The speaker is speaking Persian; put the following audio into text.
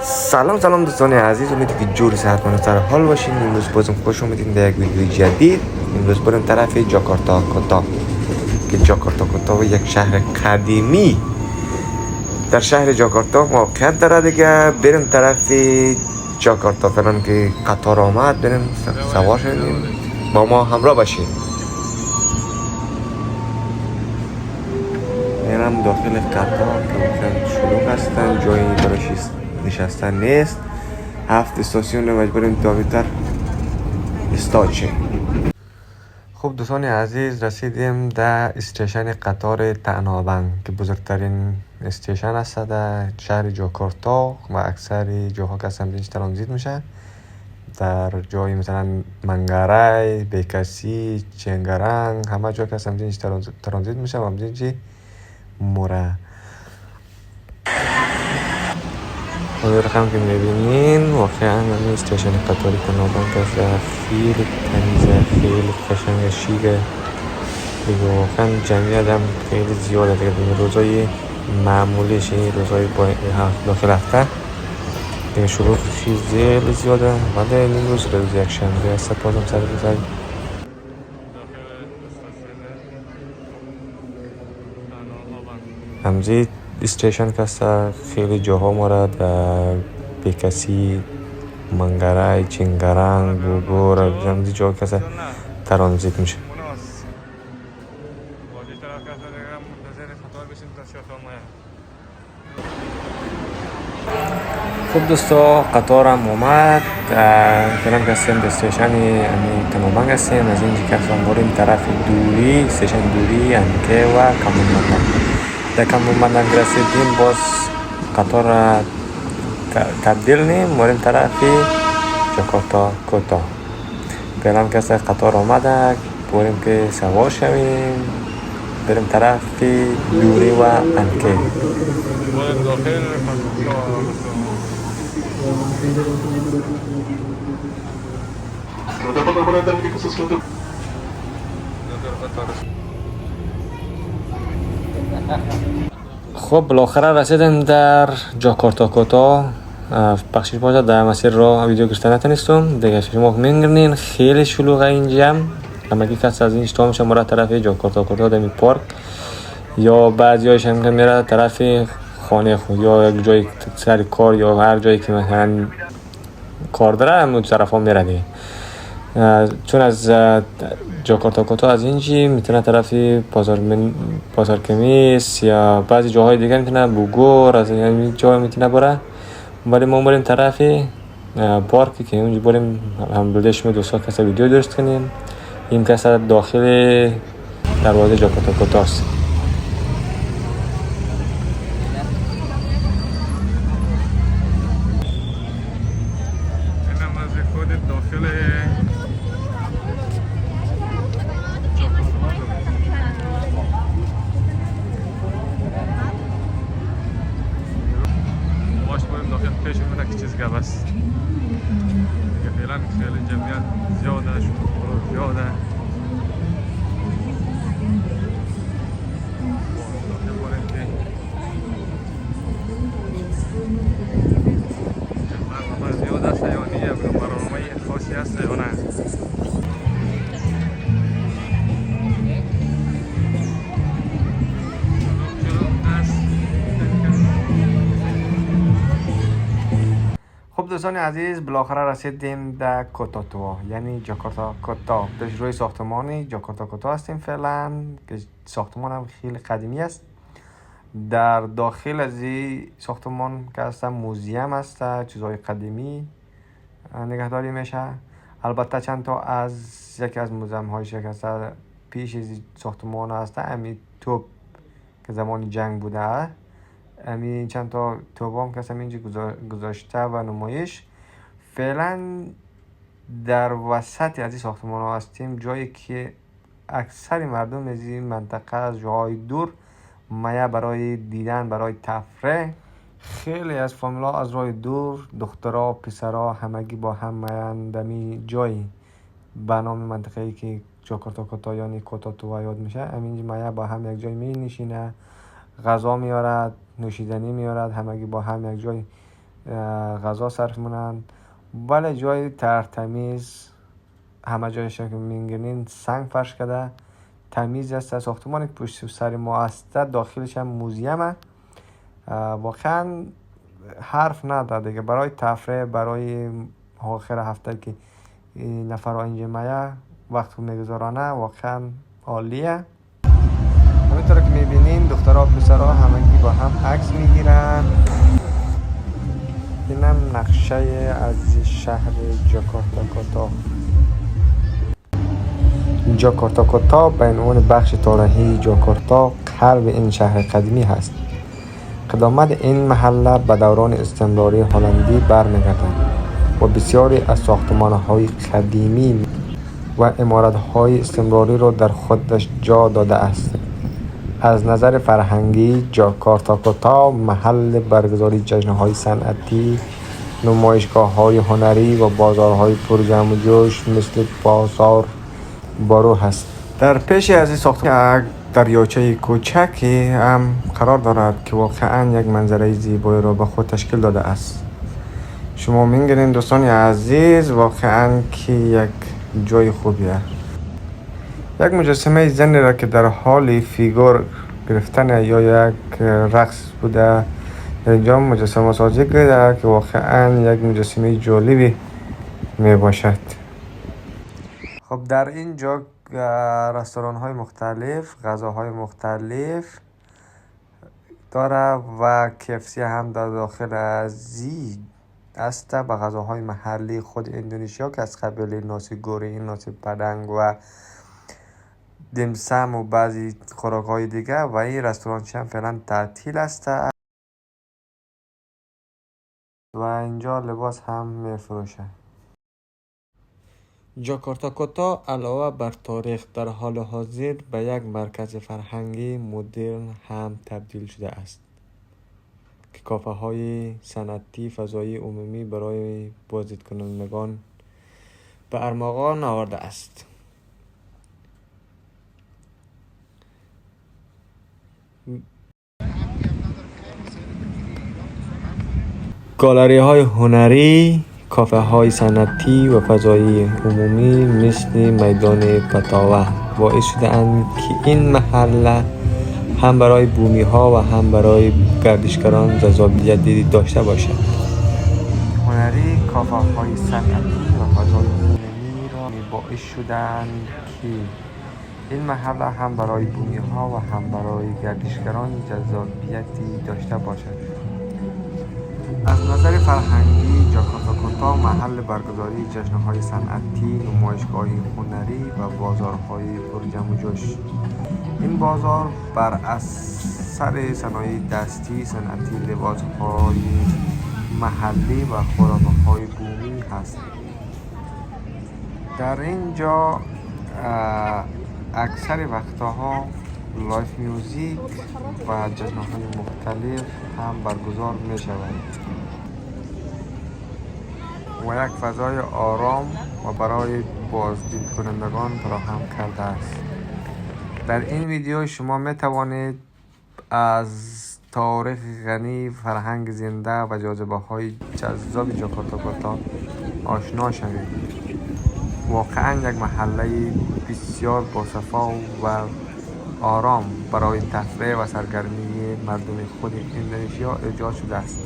سلام دوستان عزیز، امیدوارم که جوری صحتمند در حال باشین. امروز بازم خوش اومدین در یک ویدیو جدید. امروز بریم طرف جاکارتا کوتا که جاکارتا کوتا یک شهر قدیمی در شهر جاکارتا موقعیت داره دیگه. بریم طرف جاکارتا فعلا که قطار آمد، بریم سوار شدیم، با ما همراه باشین. میرم داخل قطار که شلوغ هستن، جایی براش نشستن نیست. 7 استاسیون رو مجبوریم دویتر استاد شیم. خب دوستان عزیز، رسیدیم در استیشن قطار تنابنگ که بزرگترین استیشن است در شهر جاکارتا و اکثر جاها که سمتش ترانزیت میشه. در جایی مثلا منگرای، بیکسی، چنگرنگ، همه جا که سمتش ترانزیت میشه و همچنین موره. این رقم که میبینین واقعا همین استیشن قطاری تنابنگ است. خیلی تمیزه، خیلی قشنگ، شیکه دیگه. واقعا جمعیت هم خیلی زیاده دیگه. روزای معمولیش، روزای با داخل هفته دیگه شروع خیلی زیاده، ولی این روز یک شنبه است. بازم سر روزای همزی استیشن که است. خیلی جاها مورد بیکسی، منگرای، چنگرنگ، بوگور، همزی جاها که است ترانزیت میشه. خب دوستا، قطارم اومد. فعلا که هستیم به استیشن تنابنگ هستیم. از اینجا که هستم بریم طرف دوری، استیشن دوری، انکه و کامونمندنگ. در کامونمندنگ رسیدیم، باز قطار تبدیل نیم بریم طرف جاکارتا کوتا. فعلا که هست قطار اومده، بریم که سوار شویم بریم طرف دوری و انکه. خب بالاخره رسیدیم در جاکارتا کوتا. بخشش باشه در مسیر راه ویدیو گرفتن نتونستم دیگه. شما می‌بینین خیلی شلوغه اینجا. همگی کس از این اشتباه میشه مرا طرف جاکارتا کوتا دمی پارک، یا بعضیاش هم که میره طرف خانه خود یا یک جای سر کار یا هر جایی که مثلا کار داره همون طرف ها میره دیگه. چون از جاکارتا کوتا از اینجی میتونه طرف بازار کمیس یا بعضی جاهای دیگه میتونه بوگور، از این جای میتونه بره. ولی ما بریم طرف پارکی که اونجا بریم هم بلدش دوستا کسا ویدیو درست کنیم. این کسا داخل دروازه جاکارتا کوتا است. بس دیگه فعلا خیلی جمعیت زیاده، شروع زیاده. برنامه زیاده است یا نیه؟ برنامه خاصی هست یا نه؟ خب دوستان عزیز، بالاخره رسیدیم در کوتاتوا یعنی جاکارتا کوتا. در روی ساختمانی جاکارتا کوتا هستیم فعلا که ساختمان هم خیلی قدیمی است. در داخل از این ساختمان که هست موزیم است، چیزهای قدیمی نگهداری میشه. البته چند تا از یکی از موزیم هایش که هست پیش از ساختمان هست امی توپ که زمان جنگ بوده. همین چند تا توبام که اینجا گذاشته و نمایش. فعلا در وسط از این ساختمان ها هستیم، جایی که اکثر مردم از این منطقه از جاهای دور میه برای دیدن، برای تفریح. خیلی از فامیلا از راه دور، دخترها، پسرها همگی با هم میان دمی جایی به نام منطقه‌ای که جاکارتا کوتا یعنی کوتاتوا یاد میشه. همینجا میه با هم یک جای می نشینه، غذا میارد، نوشیدنی میارد، همگی با هم یک جای غذا صرف مونن، ولی جای ترتمیز همه جایش که میگنین سنگ فرش کرده، تمیز است. ساختمانی که پشت سر ما است داخلش هم موزیمه. واقعا حرف نداره دیگه، برای تفریح، برای آخر هفته که نفر اینجا میه وقت میگذارانه واقعا عالیه. همینطور که میبینین دخترها و پسرها همگی با هم عکس میگیرن. اینم نقشه از شهر جاکارتا. جاکارتا به عنوان بخش تاریخی جاکارتا قلب این شهر قدیمی هست. قدامت این محله به دوران استعماری هلندی برمیگردد و بسیاری از ساختمان‌های قدیمی و عمارت‌های استعماری را در خودش جا داده است. از نظر فرهنگی جاکارتا محل برگزاری جشن‌های صنعتی، نمایشگاه‌های هنری و بازارهای پرجمع و جوش مثل بازار بارو هست. در پیش از این ساختمان دریاچه کوچکی هم قرار دارد که واقعا یک منظره زیبایی را به خود تشکیل داده است. شما می‌بینید دوستان عزیز واقعا که یک جای خوبیه. یک مجسمه زنی را که در حال فیگور گرفتن یا یک رقص بوده در اینجا مجسمه سازی کرده که واقعا یک مجسمه جالبی می باشد. خب در اینجا رستوران های مختلف، غذاهای مختلف داره و KFC هم در داخل ازی است به غذاهای محلی خود اندونزیا که از قبیل ناسی گوری، ناسی پدنگ و دمسم و بعضی خوراک‌های دیگه. و این رستوران هم فعلا تعطیل است و اینجا لباس هم میفروشه. جاکارتا علاوه بر تاریخ در حال حاضر به یک مرکز فرهنگی مدرن هم تبدیل شده است که کافه های صنعتی، فضای عمومی برای بازدید کنندگان به ارمغان آورده است. گالری های هنری، کافه های صنعتی و فضای عمومی مثل میدان پتاوه باعث شده اند که این محله هم برای بومی ها و هم برای گردشگران جذابیتی داشته باشد. هنری، کافه های صنعتی و فضای عمومی را باعث شدند که این محله هم برای بومی ها و هم برای گردشگران جذابیتی داشته باشد. از نظر فرهنگی جاکارتا محل برگزاری جشن‌های صنعتی، نمایشگاه‌های هنری و بازارهای پرجمع و جوش. این بازار بر اثر صنایع دستی، صنعتی، لباس‌های محلی و خوراک‌های بومی هست. در اینجا اکثر وقتها لایف میوزیک و جشن‌های مختلف هم برگزار می شود و یک فضای آرام و برای بازدید کنندگان فراهم کرده است. در این ویدیو شما می توانید از تاریخ غنی، فرهنگ زنده و جاذبه‌های جذاب جاکارتا آشنا شوید. واقعا یک محله بسیار باصفا و آرام برای تفریح و سرگرمی مردم خود اندونزیا ایجاد شده است.